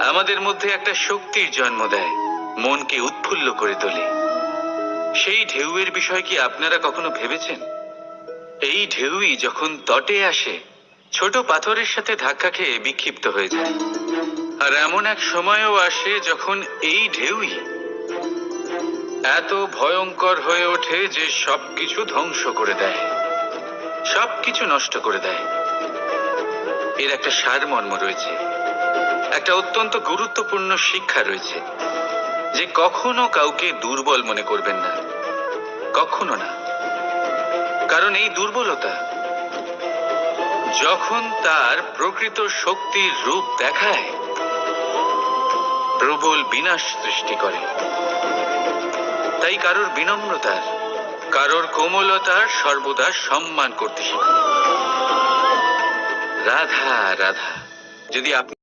আমাদের মধ্যে একটা শক্তির জন্ম দেয়, মনকে উৎফুল্ল করে তোলে। সেই ঢেউয়ের বিষয় কি আপনারা কখনো ভেবেছেন? এই ঢেউই যখন তটে আসে, ছোট পাথরের সাথে ধাক্কা খেয়ে বিক্ষিপ্ত হয়ে যায়। আর এমন এক সময়ও আসে যখন এই ঢেউই এত ভয়ঙ্কর হয়ে ওঠে যে সবকিছু ধ্বংস করে দেয়, সবকিছু নষ্ট করে দেয়। এর একটা সারমর্ম রয়েছে, একটা অত্যন্ত গুরুত্বপূর্ণ শিক্ষা রয়েছে, যে কখনো কাউকে দুর্বল মনে করবেন না, কখনো না। কারণ এই দুর্বলতা যখন তার প্রকৃত শক্তির রূপ দেখায়, প্রবল বিনাশ সৃষ্টি করে। তাই কারোর বিনম্রতার, কারোর কোমলতার সর্বদা সম্মান করতে শিখুন। রাধা রাধা। যদি আপনি